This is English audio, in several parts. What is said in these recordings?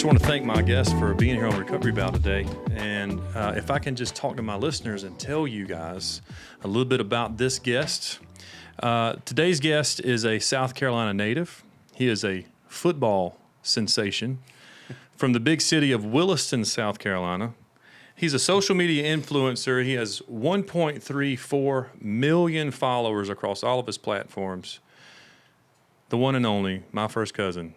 just want to thank my guest for being here on Recovery Bow today. And if I can just talk to my listeners and tell you guys a little bit about this guest. Today's guest is a South Carolina native. He is a football sensation from the big city of Williston, South Carolina. He's a social media influencer. He has 1.34 million followers across all of his platforms. The one and only, my first cousin,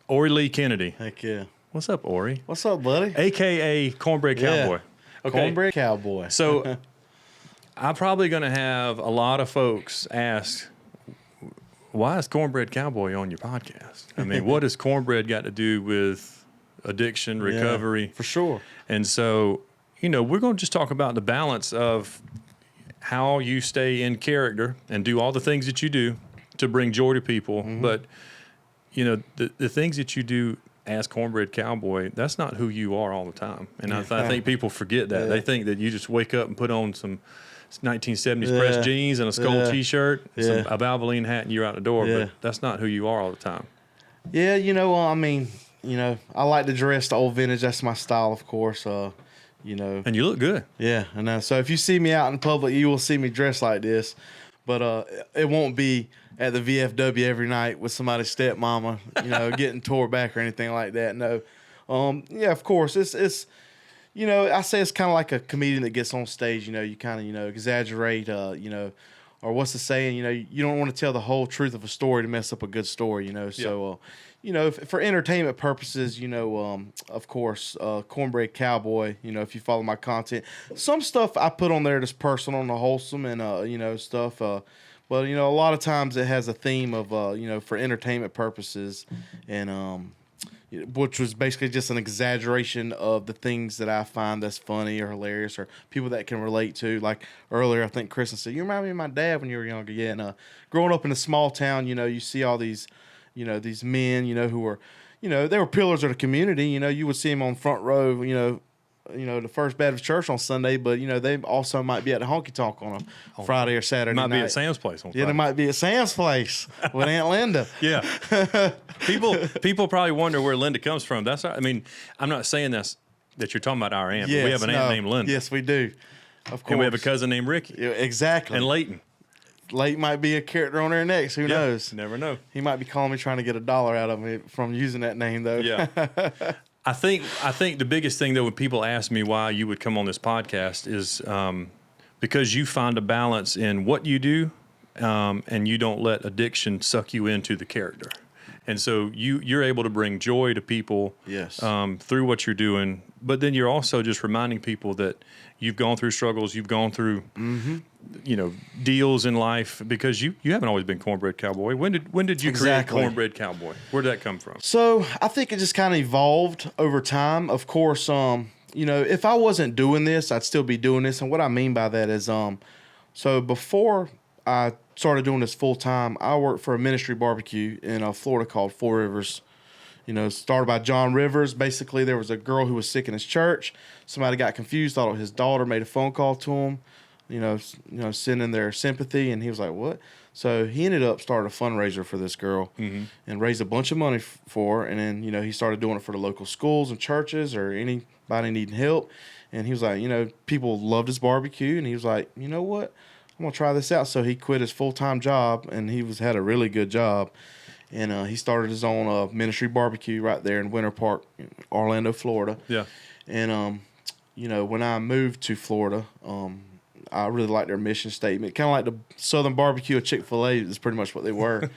Ori Lee Kennedy. Heck yeah. What's up, Ori? What's up, buddy? AKA Cornbread Cowboi. Okay. Cornbread Cowboi. So I'm probably going to have a lot of folks ask, why is Cornbread Cowboi on your podcast? I mean, what has cornbread got to do with addiction, recovery? Yeah, for sure. And so, you know, we're going to just talk about the balance of how you stay in character and do all the things that you do to bring joy to people. Mm-hmm. But, you know, the things that you do as Cornbread Cowboi, that's not who you are all the time. And I think people forget that. Yeah. They think that you just wake up and put on some 1970s pressed jeans and a skull T-shirt, a Valvoline hat, and you're out the door. But that's not who you are all the time. Yeah, you know, I mean, you know, I like to dress the old vintage. That's my style, of course. You know. And you look good. Yeah, I know. So if you see me out in public, you will see me dressed like this. But it won't be at the VFW every night with somebody's stepmama, you know, getting tore back or anything like that. No. Yeah, of course. It's you know, I say it's kind of like a comedian that gets on stage, you know, you kind of, you know, exaggerate, you know, or what's the saying, you know, you don't want to tell the whole truth of a story to mess up a good story, you know. So, you know, for entertainment purposes, you know, of course, Cornbread Cowboi, you know, if you follow my content, some stuff I put on there that's personal and wholesome and, you know, stuff, but, you know, a lot of times it has a theme of, you know, for entertainment purposes and, which was basically just an exaggeration of the things that I find that's funny or hilarious or people that can relate to. Like earlier, I think Kristen said, you remind me of my dad when you were younger. Yeah, and growing up in a small town, you know, you see all these, you know, these men, you know, who were, you know, they were pillars of the community. You know, you would see them on front row, you know, the First Baptist Church on Sunday, but, you know, they also might be at the honky tonk on a Friday or Saturday night. Might be at Sam's place on Friday. Yeah, they might be at Sam's place with Aunt Linda. Yeah. People probably wonder where Linda comes from. That's, I mean, I'm not saying that you're talking about our aunt, but we have an aunt named Linda. Yes, we do. Of course. And we have a cousin named Ricky. Yeah, exactly. And Leighton. Leighton might be a character on there next. Who knows? Never know. He might be calling me trying to get $1 out of me from using that name, though. Yeah. I think the biggest thing, though, when people ask me why you would come on this podcast is because you find a balance in what you do and you don't let addiction suck you into the character. And so you're able to bring joy to people through what you're doing, but then you're also just reminding people that you've gone through struggles, you've gone through, you know, deals in life, because you haven't always been Cornbread Cowboi. When did you create Cornbread Cowboi? Where did that come from? So I think it just kind of evolved over time. Of course, you know, if I wasn't doing this, I'd still be doing this. And what I mean by that is, so before I started doing this full time, I worked for a ministry barbecue in Florida called Four Rivers. You know, started by John Rivers. Basically, there was a girl who was sick in his church. Somebody got confused, thought his daughter, made a phone call to him, you know, sending their sympathy, and he was like, what? So he ended up starting a fundraiser for this girl and raised a bunch of money for her. And then, you know, he started doing it for the local schools and churches or anybody needing help. And he was like, you know, people loved his barbecue. And he was like, you know what? I'm going to try this out. So he quit his full-time job, and he had a really good job. And he started his own ministry barbecue right there in Winter Park, Orlando, Florida. Yeah. And, you know, when I moved to Florida, I really liked their mission statement. Kind of like the Southern barbecue of Chick-fil-A is pretty much what they were.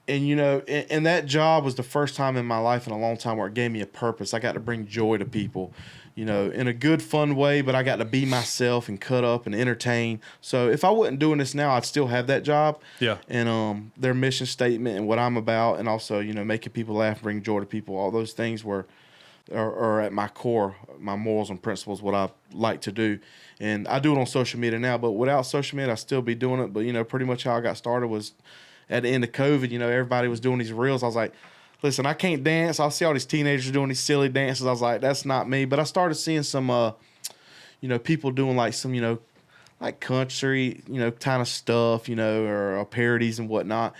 And, you know, and that job was the first time in my life in a long time where it gave me a purpose. I got to bring joy to people, you know, in a good, fun way, but I got to be myself and cut up and entertain. So if I wasn't doing this now, I'd still have that job. Yeah. And their mission statement and what I'm about, and also, you know, making people laugh, bring joy to people, all those things are at my core, my morals and principles, what I like to do. And I do it on social media now, but without social media, I'd still be doing it. But, you know, pretty much how I got started was at the end of COVID. You know, everybody was doing these reels. I was like, listen, I can't dance. I see all these teenagers doing these silly dances. I was like, that's not me. But I started seeing some, you know, people doing like some, you know, like country, you know, kind of stuff, you know, or parodies and whatnot.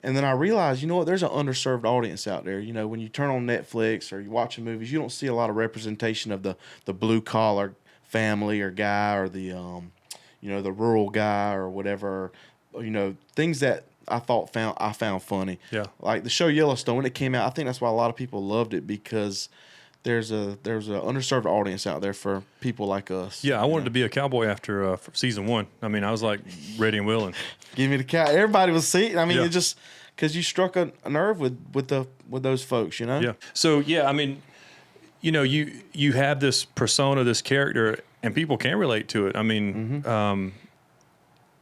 And then I realized, you know what, there's an underserved audience out there. You know, when you turn on Netflix or you're watching movies, you don't see a lot of representation of the blue collar family or guy, or the you know, the rural guy or whatever. You know, things that I found funny. Yeah. Like the show Yellowstone, when it came out, I think that's why a lot of people loved it, because there's a underserved audience out there for people like us. Yeah, I wanted to be a cowboy after season 1. I mean, I was like ready and willing. Give me the cow. Everybody was seeing. I mean, Yeah. it just because you struck a nerve with those folks, you know. Yeah. So yeah, I mean, you know, you have this persona, this character, and people can relate to it. I mean,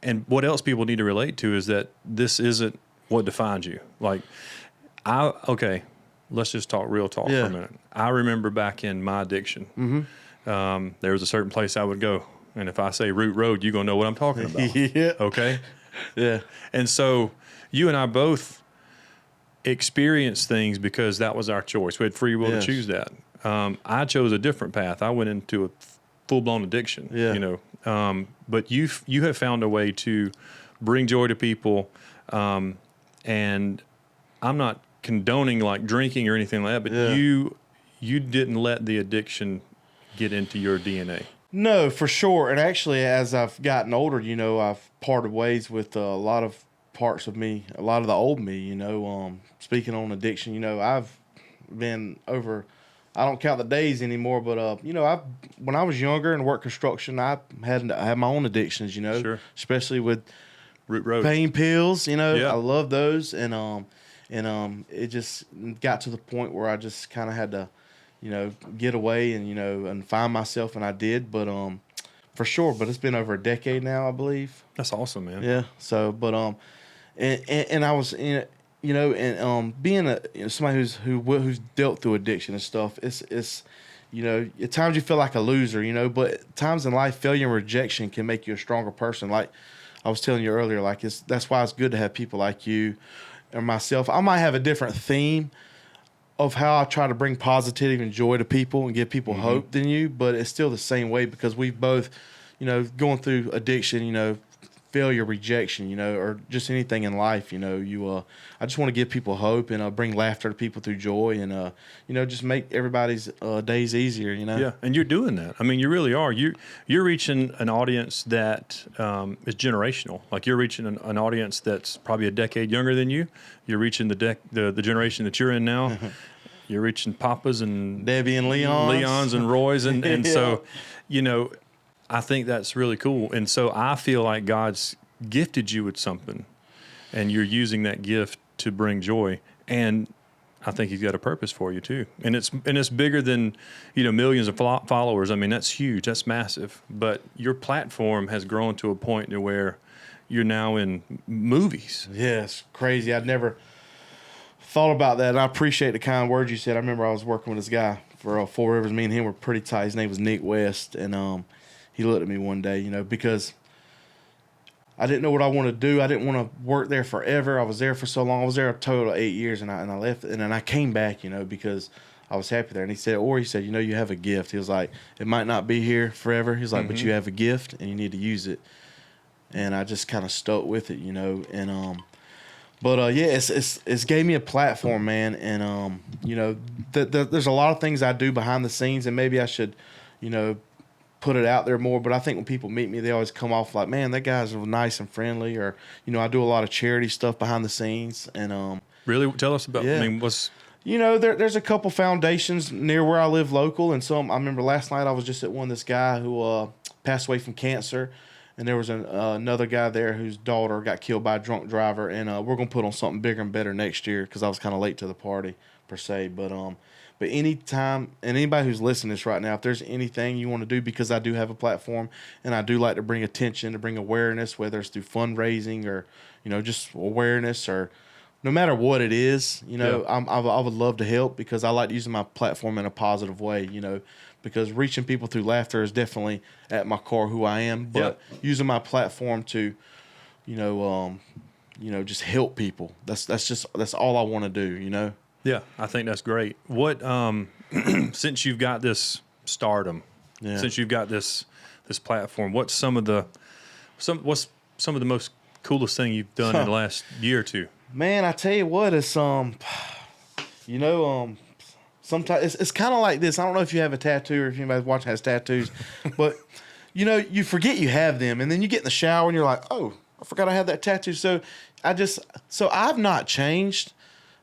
and what else people need to relate to is that this isn't what defines you. Like, let's just talk real talk for a minute. I remember back in my addiction, there was a certain place I would go, and if I say Root Road, you're gonna know what I'm talking about. Yeah. Okay. Yeah. And so you and I both experienced things because that was our choice. We had free will to choose that. I chose a different path. I went into a full-blown addiction. Yeah. You know, but you have found a way to bring joy to people, and I'm not condoning like drinking or anything like that, but you didn't let the addiction get into your DNA. No, for sure. And actually, as I've gotten older, you know, I've parted ways with a lot of parts of me, a lot of the old me, you know. Speaking on addiction, you know, I've been over, I don't count the days anymore, but, you know, when I was younger and worked construction, I had my own addictions, you know, Sure. especially with Root Road. pain pills, you know. Yeah. I love those. And it just got to the point where I just kind of had to, you know, get away and, you know, and find myself, and I did. But for sure. But it's been over a decade now, I believe. That's awesome, man. Yeah. So, but and I was in, you know, and being somebody who's dealt through addiction and stuff. It's you know, at times you feel like a loser, you know, but at times in life, failure and rejection can make you a stronger person. Like I was telling you earlier, like that's why it's good to have people like you or myself. I might have a different theme of how I try to bring positivity and joy to people and give people hope than you, but it's still the same way, because we've both, you know, going through addiction, you know, failure, rejection, you know, or just anything in life, you know, I just want to give people hope and bring laughter to people through joy, and you know, just make everybody's days easier, you know. Yeah, and you're doing that. I mean, you really are. You're reaching an audience that is generational. Like you're reaching an audience that's probably a decade younger than you. You're reaching the generation that you're in now. You're reaching Papas and Debbie and Leons and Roys, and Yeah. so, you know, I think that's really cool. And so I feel like God's gifted you with something, and you're using that gift to bring joy. And I think He's got a purpose for you too. And it's bigger than, you know, millions of followers. I mean, that's huge. That's massive. But your platform has grown to a point to where you're now in movies. Yeah, it's crazy. I'd never thought about that, and I appreciate the kind words you said. I remember I was working with this guy for Four Rivers. Me and him were pretty tight. His name was Nick West, and he looked at me one day, you know, because I didn't know what I wanted to do. I didn't want to work there forever. I was there for so long. I was there a total of 8 years, and I left, and then I came back, you know, because I was happy there. And he said, you know, you have a gift. He was like, it might not be here forever. He was like, but you have a gift, and you need to use it. And I just kind of stuck with it, you know, and but yeah, it's gave me a platform, man, and you know, there's a lot of things I do behind the scenes, and maybe I should, you know, put it out there more. But I think when people meet me, they always come off like, man, that guy's nice and friendly, or you know, I do a lot of charity stuff behind the scenes, and Really, tell us about. Yeah. I mean, what's you know, there's a couple foundations near where I live local, and some. I remember last night I was just at one. This guy who passed away from cancer. And there was another guy there whose daughter got killed by a drunk driver. And we're going to put on something bigger and better next year, because I was kind of late to the party, per se. But anytime, and anybody who's listening to this right now, if there's anything you want to do, because I do have a platform, and I do like to bring attention, to bring awareness, whether it's through fundraising or, you know, just awareness, or no matter what it is, you know, Yeah. I would love to help, because I like using my platform in a positive way, you know, because reaching people through laughter is definitely at my core who I am, but using my platform to, you know, just help people. That's all I want to do, you know? Yeah, I think that's great. What since you've got this stardom, since you've got this platform, what's some of the most coolest thing you've done in the last year or two? Man, I tell you what, it's you know, sometimes it's kind of like this. I don't know if you have a tattoo or if anybody watching has tattoos, but you know, you forget you have them, and then you get in the shower and you're like, oh, I forgot I had that tattoo. So I've not changed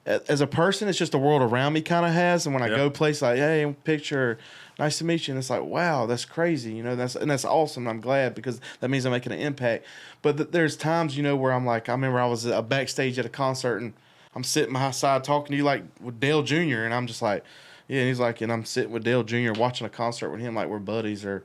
as a person. It's just the world around me kind of has. And when I go places like, hey, picture, nice to meet you, and it's like, wow, that's crazy. You know, that's awesome. I'm glad because that means I'm making an impact. But there's times, you know, where I'm like, I remember I was backstage at a concert and I'm sitting by his side talking to you like with Dale Jr. and I'm just like, yeah, and he's like, and I'm sitting with Dale Jr. watching a concert with him like we're buddies, or,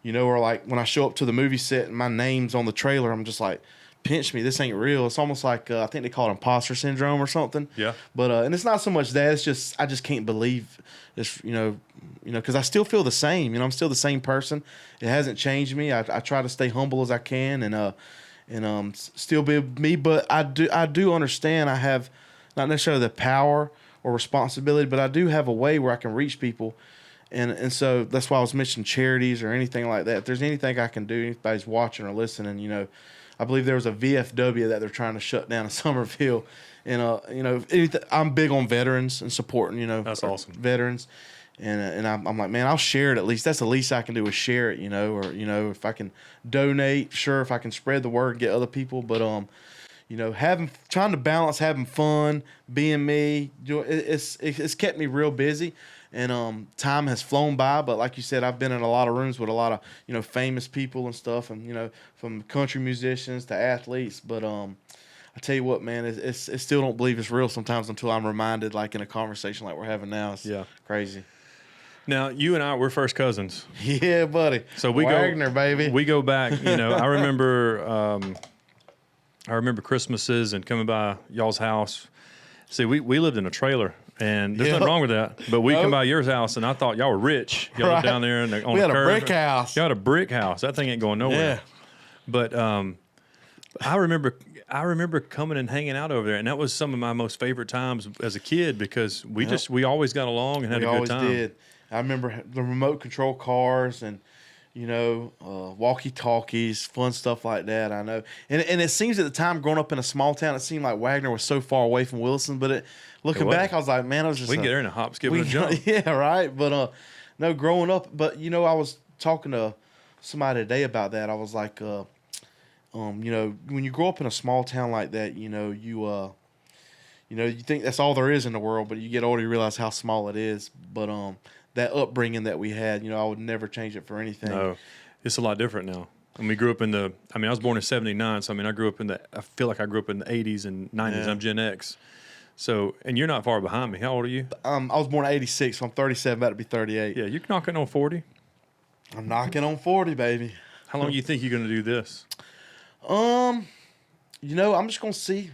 you know, or like when I show up to the movie set and my name's on the trailer, I'm just like, pinch me, this ain't real. It's almost like I think they call it imposter syndrome or something. Yeah. But and it's not so much that, it's just I just can't believe this, you know, because I still feel the same. You know, I'm still the same person. It hasn't changed me. I try to stay humble as I can and still be me. But I do understand I have not necessarily the power or responsibility, but I do have a way where I can reach people. And so that's why I was mentioning charities or anything like that. If there's anything I can do, anybody's watching or listening, you know, I believe there was a VFW that they're trying to shut down in Somerville. And, you know, I'm big on veterans and supporting, you know. That's awesome. Veterans. And I'm like, man, I'll share it at least. That's the least I can do is share it, you know. Or, you know, if I can donate, sure, if I can spread the word and get other people. But, you know, trying to balance having fun, being me, it's kept me real busy. And time has flown by, but like you said, I've been in a lot of rooms with a lot of, you know, famous people and stuff, and, you know, from country musicians to athletes. But I tell you what, man, it still don't believe it's real sometimes until I'm reminded, like in a conversation like we're having now. It's crazy. Now, you and I, we're first cousins. Yeah, buddy. So Wagner, baby. We go back. You know, I remember Christmases and coming by y'all's house. See, we lived in a trailer. And there's nothing wrong with that. But we come by your house, and I thought y'all were rich. Y'all lived down there on the we had curve. a brick house. Y'all had a brick house. That thing ain't going nowhere. Yeah. But I remember coming and hanging out over there, and that was some of my most favorite times as a kid because we always got along and had a good time. We always did. I remember the remote control cars and, you know, walkie-talkies, fun stuff like that. I know. And it seems at the time, growing up in a small town, it seemed like Wagner was so far away from Wilson. But looking back, I was like, man, I was just... We can get there in a hop, skip, and a jump. Yeah, right. But, no, growing up... But, you know, I was talking to somebody today about that. I was like, you know, when you grow up in a small town like that, you know, you think that's all there is in the world. But you get older, you realize how small it is. But, that upbringing that we had, you know, I would never change it for anything. No, it's a lot different now. And we grew up in I was born in 79, so I grew up I feel like I grew up in the 80s and 90s. Yeah. I'm Gen X. So, and you're not far behind me. How old are you? I was born in 86, so I'm 37, about to be 38. Yeah, you're knocking on 40. I'm knocking on 40, baby. How long do you think you're going to do this? You know, I'm just going to see.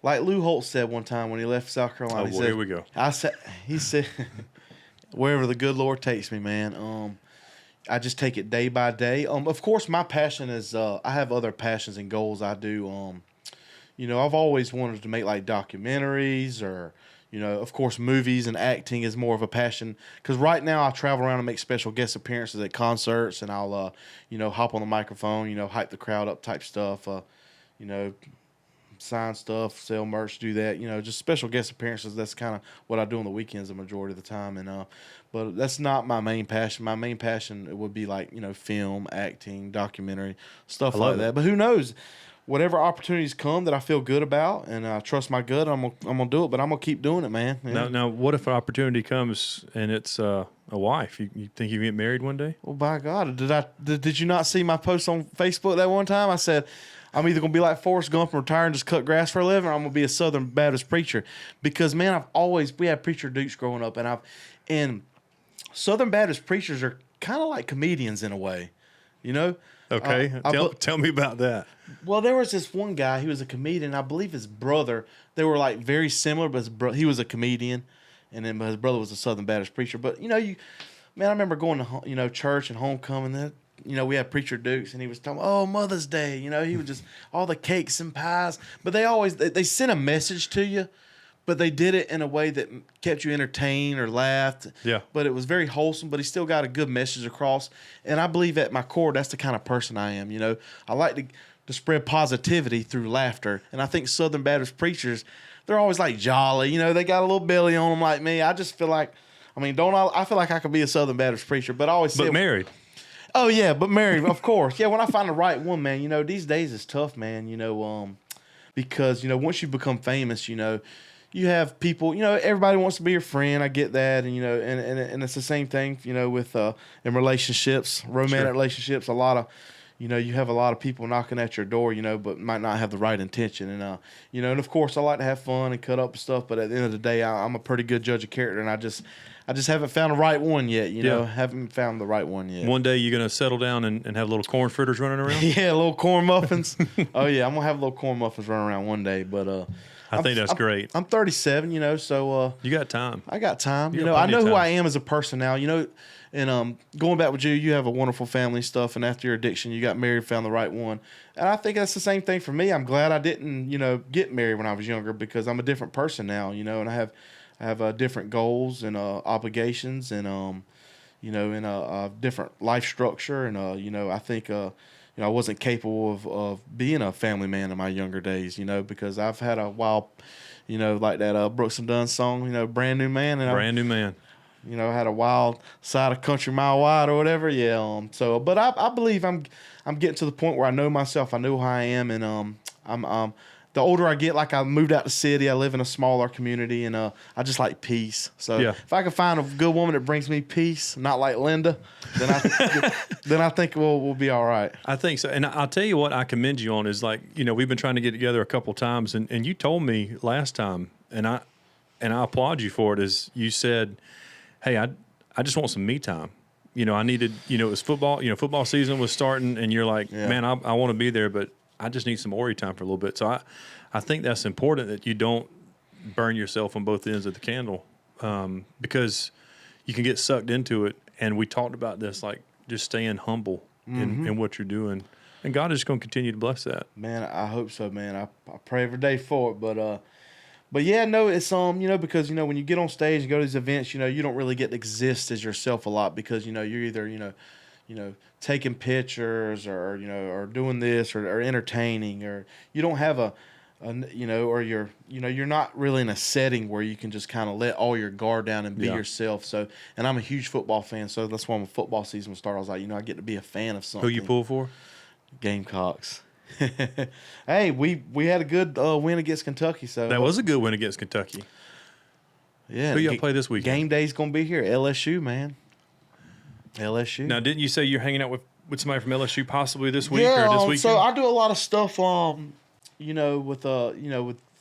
Like Lou Holtz said one time when he left South Carolina. Oh, boy, here we go. He said... Wherever the good Lord takes me, man. I just take it day by day. Of course, my passion is I have other passions and goals I do. You know, I've always wanted to make like documentaries or, you know, of course, movies and acting is more of a passion. Because right now I travel around and make special guest appearances at concerts, and I'll, you know, hop on the microphone, you know, hype the crowd up type stuff. You know, sign stuff, sell merch, do that, you know, just special guest appearances. That's kind of what I do on the weekends the majority of the time. And but that's not my main passion. My main passion would be like, you know, film, acting, documentary, stuff like that. But who knows? Whatever opportunities come that I feel good about and I trust my gut, I'm gonna do it. But I'm gonna keep doing it, man. Yeah. Now, what if an opportunity comes and it's a wife? You think you get married one day? Well, by God, did you not see my post on Facebook that one time? I said, I'm either going to be like Forrest Gump and retire and just cut grass for a living, or I'm going to be a Southern Baptist preacher. Because, man, we had preacher dukes growing up, and Southern Baptist preachers are kind of like comedians in a way, you know? Okay. Tell me about that. Well, there was this one guy, he was a comedian. I believe his brother, they were like very similar, but he was a comedian, and then his brother was a Southern Baptist preacher. But, you know, I remember going to, you know, church and homecoming that. You know, we had Preacher Dukes, and he was talking, Mother's Day. You know, he was just all the cakes and pies. But they sent a message to you, but they did it in a way that kept you entertained or laughed. Yeah. But it was very wholesome, but he still got a good message across. And I believe at my core, that's the kind of person I am. You know, I like to spread positivity through laughter. And I think Southern Baptist preachers, they're always like jolly. You know, they got a little belly on them like me. I just feel like, I feel like I could be a Southern Baptist preacher, but I always say. But married. Oh, yeah, but married, of course. Yeah, when I find the right one, man, you know, these days it's tough, man, you know, because, you know, once you become famous, you know, you have people, you know, everybody wants to be your friend. I get that. And, you know, and it's the same thing, you know, with in relationships, romantic relationships, a lot of, you know, you have a lot of people knocking at your door, you know, but might not have the right intention. And, you know, and of course I like to have fun and cut up and stuff. But at the end of the day, I'm a pretty good judge of character. And I just haven't found the right one yet, you know, haven't found the right one yet. One day you're going to settle down and have little corn fritters running around? Yeah, little corn muffins. Oh, yeah, I'm going to have little corn muffins running around one day. But I think that's great. I'm 37, you know, so. You got time. I got time. You know, got I know plenty of who time. I am as a person now, you know, and going back with you, you have a wonderful family and stuff. And after your addiction, you got married, found the right one. And I think that's the same thing for me. I'm glad I didn't, you know, get married when I was younger because I'm a different person now, you know, and I have different goals and obligations and, you know, and a different life structure. And, you know, I think, you know, I wasn't capable of being a family man in my younger days, you know, because I've had a while, you know, like that Brooks and Dunn song, you know, Brand New Man. And Brand new man. you know, had a wild side of country mile wide or whatever. Yeah. So, but I believe I'm getting to the point where I know myself. I know who I am. And, I'm the older I get, like I moved out the city, I live in a smaller community, and I just like peace. So if I can find a good woman that brings me peace, not like Linda, then I think we'll be all right. I think so. And I'll tell you what I commend you on is like, you know, we've been trying to get together a couple times, and you told me last time, and I applaud you for it, is you said, hey, I just want some me time. You know, I needed, you know, it was football, you know, football season was starting, and you're like, man, I want to be there, but I just need some Ori time for a little bit. So I think that's important that you don't burn yourself on both ends of the candle, because you can get sucked into it. And we talked about this, like just staying humble in what you're doing. And God is just going to continue to bless that. Man, I hope so, man. I pray every day for it. But yeah, no, it's you know, because you know when you get on stage and go to these events, you know, you don't really get to exist as yourself a lot because you know you're either you know taking pictures or you know or doing this or entertaining, or you don't have a you know, or you're not really in a setting where you can just kind of let all your guard down and be yourself. So, and I'm a huge football fan, so that's why when football season started, I was like, you know, I get to be a fan of something. Who you pull for? Gamecocks. Hey, we had a good win against Kentucky. So That was a good win against Kentucky. Yeah. Who y'all play this weekend? Game day's gonna be here. LSU, man. LSU. Now, didn't you say you're hanging out with somebody from LSU possibly this week yeah, or this weekend? So I do a lot of stuff. You know, with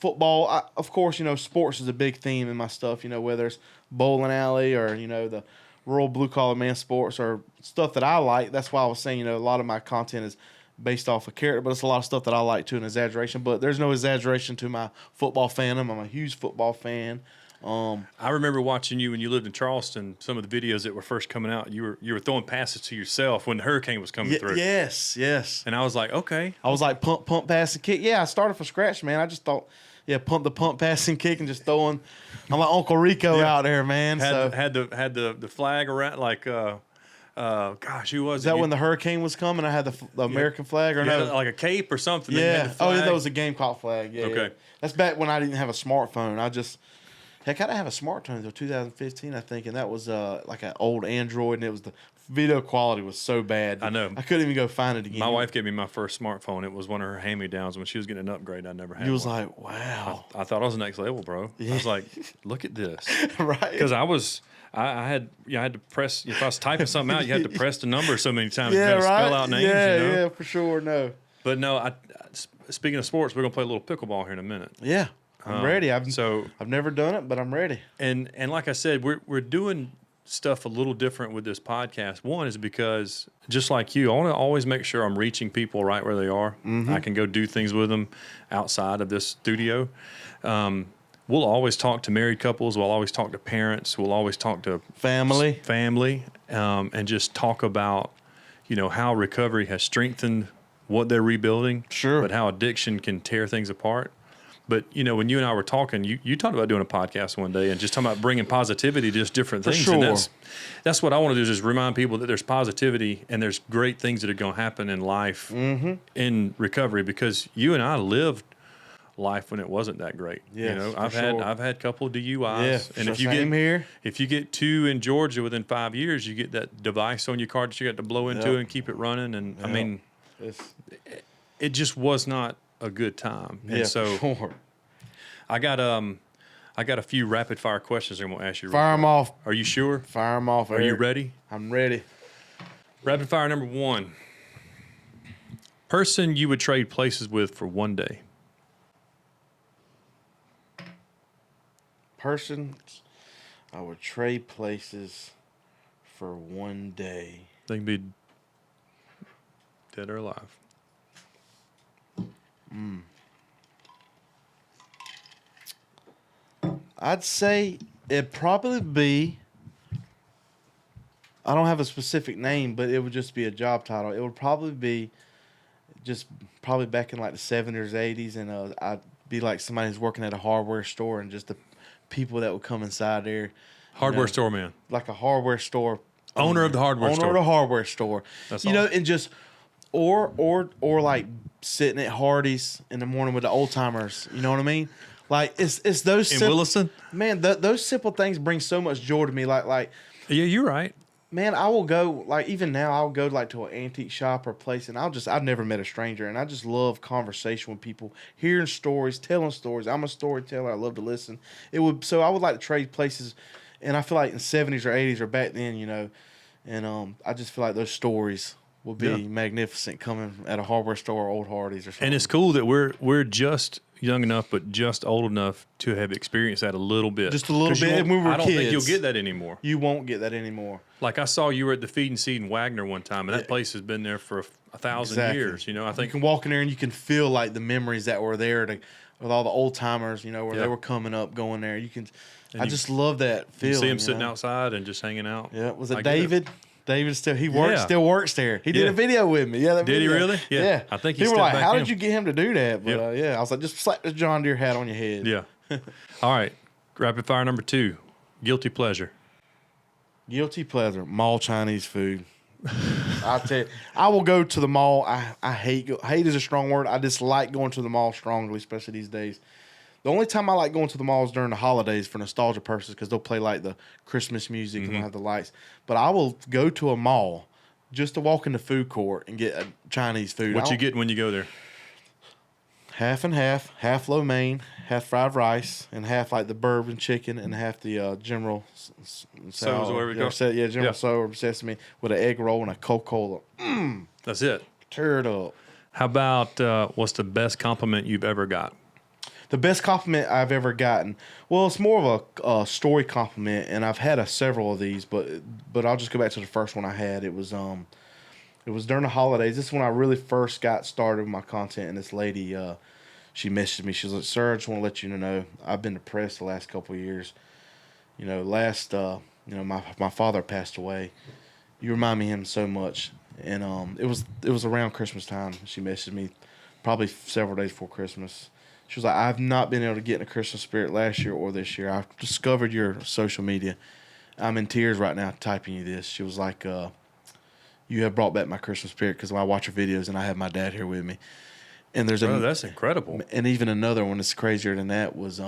football. Of course, you know, sports is a big theme in my stuff. You know, whether it's bowling alley or you know the rural blue collar man sports or stuff that I like. That's why I was saying, you know, a lot of my content is based off of character, but it's a lot of stuff that I like too, an exaggeration. But there's no exaggeration to my football fandom. I'm a huge football fan. I remember watching you when you lived in Charleston. Some of the videos that were first coming out, you were throwing passes to yourself when the hurricane was coming through. Yes. And I was like, okay. I was like pump, pass, and kick. Yeah, I started from scratch, man. I just thought, pump, pass, and kick, and just throwing. I'm like Uncle Rico out there, man. Had the flag around like. Gosh, who was that when the hurricane was coming? I had the American flag or no? Like a cape or something. Yeah. Oh, yeah, that was a Gamecock flag. Yeah. Okay. Yeah. That's back when I didn't have a smartphone. I didn't have a smartphone until 2015, I think, and that was like an old Android, and it was the video quality was so bad. I know. I couldn't even go find it again. My wife gave me my first smartphone. It was one of her hand-me-downs. When she was getting an upgrade, I never had You was one. like, wow. I thought I was next level, bro. Yeah. I was like, look at this. Right. Because I had to press, if I was typing something out, you had to press the number so many times. Yeah, you got to right. spell out names, yeah, you know? Yeah, for sure. No. But no, speaking of sports, we're going to play a little pickleball here in a minute. Yeah. I'm ready. I've never done it, but I'm ready. And like I said, we're doing stuff a little different with this podcast. One is because, just like you, I want to always make sure I'm reaching people right where they are. Mm-hmm. I can go do things with them outside of this studio. We'll always talk to married couples. We'll always talk to parents. We'll always talk to family, and just talk about, you know, how recovery has strengthened what they're rebuilding. Sure. But how addiction can tear things apart. But, you know, when you and I were talking, you talked about doing a podcast one day and just talking about bringing positivity to just different things. sure. And that's what I want to do, is just remind people that there's positivity and there's great things that are going to happen in life in recovery, because you and I lived life when it wasn't that great. Yes, you know, for I've had a couple of DUIs. Yeah, And if you get 2 in Georgia within 5 years, you get that device on your car that you got to blow into and keep it running. And I mean, it just was not a good time. And so sure. I got a few rapid fire questions I'm going to ask you. Fire them off. Are you sure? Fire them off. Are you ready? I'm ready. Rapid fire number 1. Person you would trade places with for one day. Person I would trade places for one day. They can be dead or alive. I'd say it'd probably be, I don't have a specific name, but it would just be a job title. It would probably be probably back in like the 70s or 80s, and I'd be like somebody who's working at a hardware store, and just the people that would come inside there. Hardware store man. Like a hardware store. Owner of the hardware store. Owner of the hardware store. That's you know, and just, or like sitting at Hardee's in the morning with the old timers. You know what I mean? Like it's those in Williston. Man, those simple things bring so much joy to me. Like Yeah, you're right. man, I will go, like even now I'll go like to an antique shop or place, and I've never met a stranger, and I just love conversation with people, hearing stories, telling stories. I'm a storyteller. I love to listen. So I would like to trade places, and I feel like in the 70s or 80s or back then, you know, and I just feel like those stories will be magnificent coming at a hardware store or old Hardee's or something. And it's cool that we're just young enough, but just old enough to have experienced that a little bit. Just a little bit. When we were I don't kids. think you'll get that anymore. You won't get that anymore. Like I saw you were at the Feed and Seed in Wagner one time, and that place has been there for 1,000 years. You know, I think you can walk in there and you can feel like the memories that were there with all the old timers. You know, where they were coming up, going there. You can. I just love that feeling. You see him sitting outside and just hanging out. Yeah, was it David? David still works there. He did a video with me. Yeah, did he really? Yeah. I think he were like, "How did you get him to do that?" But I was like, "Just slap the John Deere hat on your head." Yeah. All right. Rapid fire number 2. Guilty pleasure. Guilty pleasure. Mall Chinese food. I tell you, I will go to the mall. I hate is a strong word. I dislike going to the mall strongly, especially these days. The only time I like going to the mall is during the holidays for nostalgia purposes, because they'll play like the Christmas music and they'll have the lights. But I will go to a mall just to walk in the food court and get a Chinese food. What you get when you go there? Half and half lo mein, half fried rice, and half like the bourbon chicken, and half the general sour sesame with an egg roll and a Coca-Cola. That's it. Tear it up. How about what's the best compliment you've ever got? The best compliment I've ever gotten. Well, it's more of a story compliment, and I've had several of these, but I'll just go back to the first one I had. It was during the holidays. This is when I really first got started with my content, and this lady, she messaged me. She was like, "Sir, I just want to let you know I've been depressed the last couple of years. You know, my father passed away. You remind me of him so much." And it was around Christmas time. She messaged me, probably several days before Christmas. She was like, "I've not been able to get in the Christmas spirit last year or this year. I've discovered your social media. I'm in tears right now typing you this." She was like, "You have brought back my Christmas spirit, because when I watch your videos and I have my dad here with me." And that's incredible. And even another one that's crazier than that was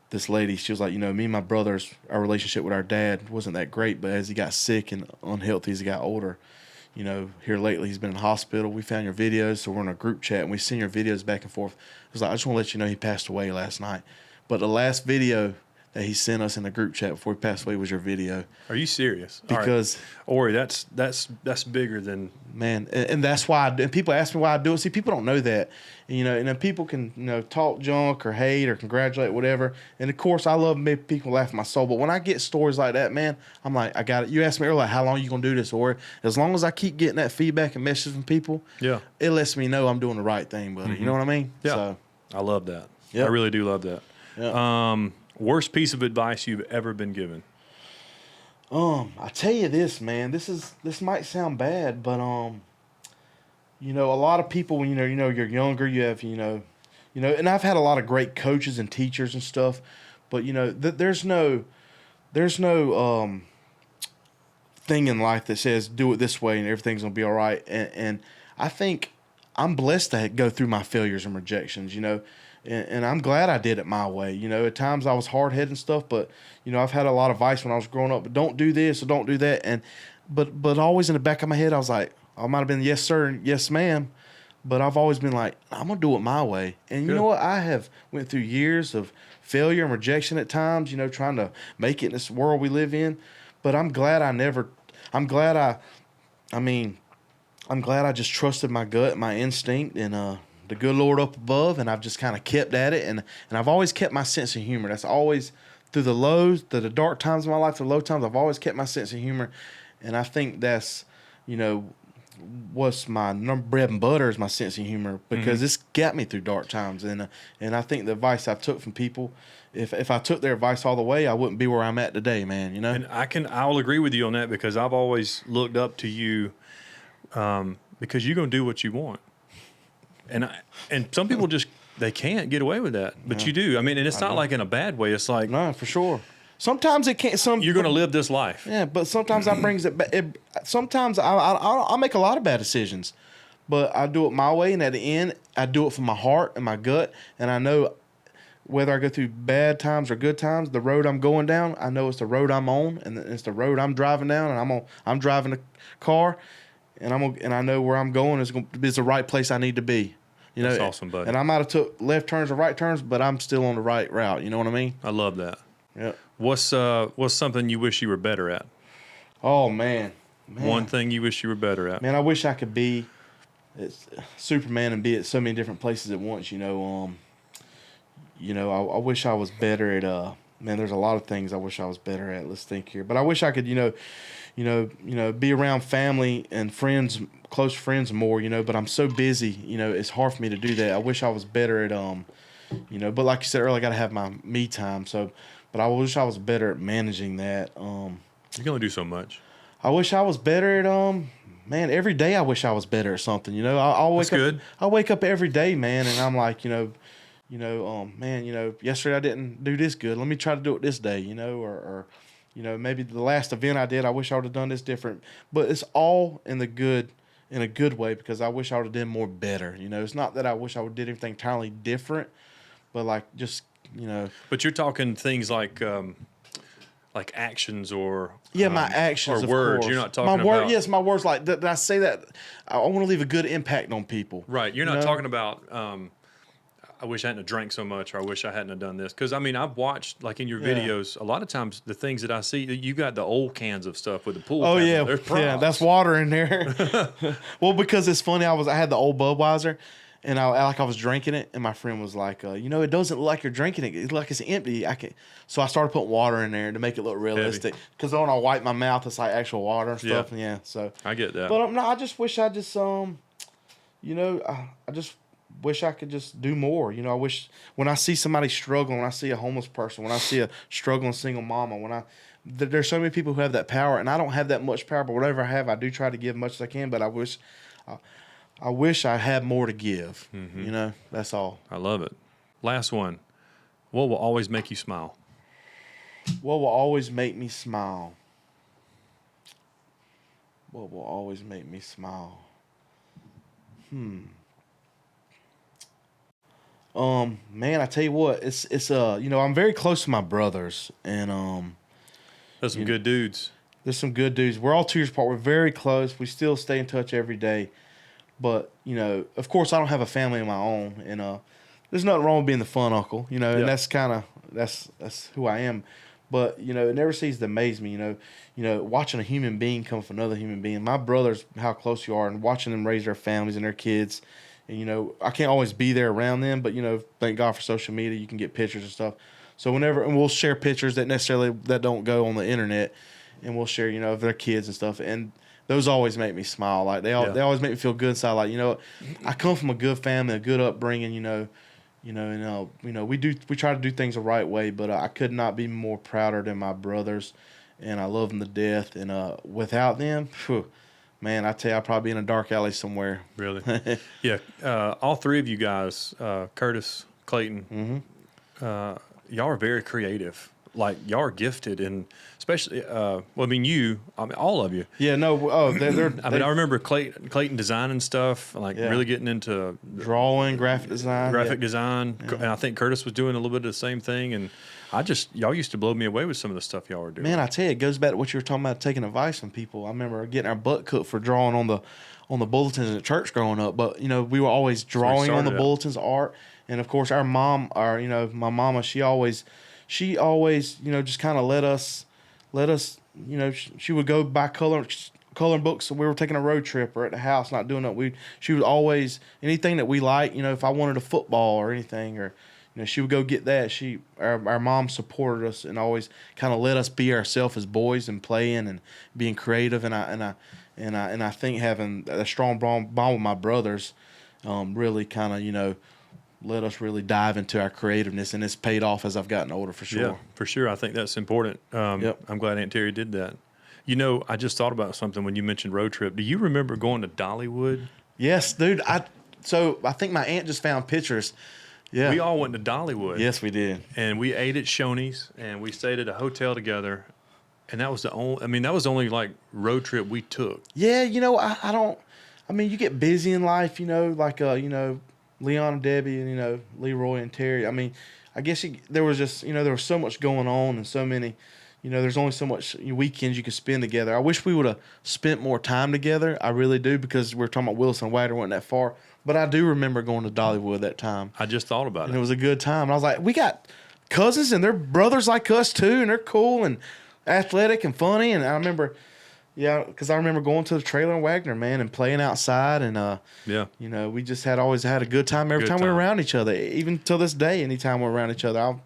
this lady. She was like, "You know, me and my brothers, our relationship with our dad wasn't that great, but as he got sick and unhealthy as he got older, you know, here lately he's been in the hospital. We found your videos, so we're in a group chat, and we send your videos back and forth." I was like, "I just want to let you know he passed away last night. But the last video that he sent us in the group chat before he passed away was your video." Are you serious? Because Ori, that's bigger than, man, and that's why. And people ask me why I do it. See, people don't know that, and, you know, and then people can, you know, talk junk or hate or congratulate, whatever. And of course, I love making people laugh at my soul. But when I get stories like that, man, I'm like, I got it. You asked me earlier, like, how long are you gonna do this? Or as long as I keep getting that feedback and messages from people, it lets me know I'm doing the right thing, buddy. You know what I mean? Yeah. So, I love that. I really do love that. Yeah. Worst piece of advice you've ever been given? I tell you this, man. This might sound bad, but you know, a lot of people when you're younger, you have, you know, you know, and I've had a lot of great coaches and teachers and stuff, but you know, there's no thing in life that says do it this way and everything's gonna be all right. And I think I'm blessed to go through my failures and rejections, you know, and I'm glad I did it my way. You know, at times I was hard headed and stuff, but you know, I've had a lot of advice when I was growing up, but don't do this or don't do that. And but always in the back of my head, I was like, I might have been yes sir and yes ma'am, but I've always been like, I'm gonna do it my way. And you know what? I have went through years of failure and rejection at times, you know, trying to make it in this world we live in. But I'm glad I'm glad I just trusted my gut, my instinct, and the good Lord up above, and I've just kind of kept at it, and I've always kept my sense of humor. That's always through the lows, the dark times of my life, the low times. I've always kept my sense of humor, and I think that's, you know, what's my bread and butter is my sense of humor, because it's got me through dark times, and I think the advice I took from people, if I took their advice all the way, I wouldn't be where I'm at today, man. You know, And I'll agree with you on that, because I've always looked up to you, because you're gonna do what you want, and some people just they can't get away with that, but you do. I mean, and it's not like in a bad way. It's like, no, for sure. Sometimes it can't. You're gonna live this life. Yeah, but sometimes I brings it back. Sometimes I make a lot of bad decisions, but I do it my way, and at the end, I do it from my heart and my gut, and I know whether I go through bad times or good times, the road I'm going down, I know it's the road I'm on, and it's the road I'm driving down, and I'm driving the car, and I know where I'm going is the right place I need to be. You know, That's awesome, buddy. And I might have took left turns or right turns, but I'm still on the right route. You know what I mean? I love that. Yeah. What's something you wish you were better at? Oh man. One thing you wish you were better at. Man, I wish I could be Superman and be at so many different places at once. I wish I was better at. Man, there's a lot of things I wish I was better at. Let's think here, but I wish I could, be around family and friends, close friends more. But I'm so busy. It's hard for me to do that. I wish I was better at. But like you said earlier, I got to have my me time. So, but I wish I was better at managing that. You can only do so much. I wish I was better at man, every day I wish I was better at something. I'll wake That's good. up. I wake up every day, man, and I'm like, yesterday I didn't do this good. Let me try to do it this day, or maybe the last event I did, I wish I would have done this different. But it's all in a good way, because I wish I would have done more better. It's not that I wish I would have did anything entirely different, but like just. But you're talking things like actions or my actions or of words. Course. You're not talking about yes, my words. Like did I say that? I want to leave a good impact on people. Right. You're not talking about. I wish I hadn't have drank so much, or I wish I hadn't have done this. Because I've watched like in your videos. A lot of times the things that I see, you got the old cans of stuff with the pool. Oh tabs. yeah, There's props. yeah. That's water in there. Well, because it's funny. I had the old Budweiser. And I was drinking it, and my friend was like, it doesn't look like you're drinking it. It's like it's empty. So I started putting water in there to make it look realistic. Because when I wipe my mouth, it's like actual water and stuff. Yeah. So I get that. But no, I just wish I just I just wish I could just do more. I wish when I see somebody struggling, when I see a homeless person, when I see a struggling single mama, there's so many people who have that power, and I don't have that much power. But whatever I have, I do try to give as much as I can. But I wish I had more to give. Mm-hmm. That's all. I love it. Last one. What will always make you smile? What will always make me smile? What will always make me smile? Man, I tell you what, it's I'm very close to my brothers, and There's some good dudes. there's some good dudes. We're all 2 years apart. We're very close. We still stay in touch every day. But, of course, I don't have a family of my own, and there's nothing wrong with being the fun uncle, and that's that's who I am. But, it never ceases to amaze me, watching a human being come from another human being. My brothers, how close you are, and watching them raise their families and their kids. And, I can't always be there around them, but, thank God for social media. You can get pictures and stuff. So and we'll share pictures that don't go on the internet, and we'll share, of their kids and stuff. And those always make me smile. Like they always make me feel good inside. Like, I come from a good family, a good upbringing. We try to do things the right way. But I could not be more prouder than my brothers, and I love them to death. And without them, man, I tell you, I'd probably be in a dark alley somewhere. Really? Yeah. All three of you guys, Curtis, Clayton, y'all are very creative. Like, y'all are gifted, and especially, well, I mean, all of you. Yeah, no, oh, I remember Clayton designing stuff, like really getting into drawing, graphic design. Design. And I think Curtis was doing a little bit of the same thing. And y'all used to blow me away with some of the stuff y'all were doing. Man, I tell you, it goes back to what you were talking about, taking advice from people. I remember getting our butt cooked for drawing on the bulletins at church growing up. But, we were always drawing on the bulletins, art. And, of course, my mama, she always, just kind of let us, she would go buy coloring books. So we were taking a road trip or at the house, not doing it. She would always, anything that we liked, if I wanted a football or anything, or, she would go get that. Our mom supported us and always kind of let us be ourselves as boys and playing and being creative. And I think having a strong bond with my brothers, really kind of, let us really dive into our creativeness, and it's paid off as I've gotten older, for sure. Yeah, for sure. I think that's important. I'm glad Aunt Terry did that. I just thought about something when you mentioned road trip. Do you remember going to Dollywood? Yes, dude. So I think my aunt just found pictures. Yeah. We all went to Dollywood. Yes, we did. And we ate at Shoney's, and we stayed at a hotel together. And that was the only like road trip we took. Yeah, you get busy in life, like Leon and Debbie and, Leroy and Terry. I mean, I guess there was just, there was so much going on and so many, there's only so much weekends you could spend together. I wish we would have spent more time together. I really do, because we're talking about Wilson and Wagner wasn't that far. But I do remember going to Dollywood that time. I just thought about it. And it was a good time. And I was like, we got cousins and they're brothers like us too. And they're cool and athletic and funny. And I remember... Yeah, because I remember going to the trailer in Wagner, man, and playing outside, and we just always had a good time every time we were around each other. Even till this day, anytime we're around each other,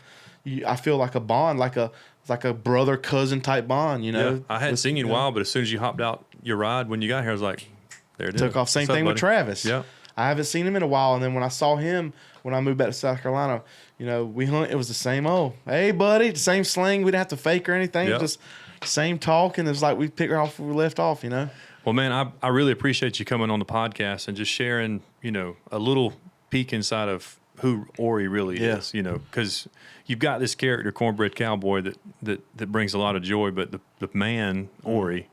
I feel like a bond, like a brother cousin type bond. Yeah, I hadn't seen you in a while, but as soon as you hopped out your ride when you got here, I was like, there it is. Took off. Same thing with Travis. Yeah, I haven't seen him in a while, and then when I saw him when I moved back to South Carolina, we hung. It was the same old, hey buddy, the same slang. We didn't have to fake or anything. Yep. Just same talk, and it's like we picked her off where we left off, Well, man, I really appreciate you coming on the podcast and just sharing, a little peek inside of who Ori really is, because you've got this character, Cornbread Cowboi, that brings a lot of joy, but the man, Ori,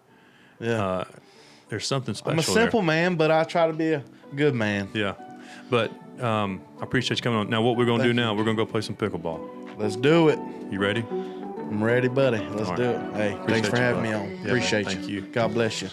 there's something special. I'm a simple man, but I try to be a good man. Yeah, but I appreciate you coming on. Now, what we're going to do now, we're going to go play some pickleball. Let's do it. You ready? I'm ready, buddy. Let's do it. Hey, thanks for having me on. Yeah, Appreciate man, thank you. God bless you.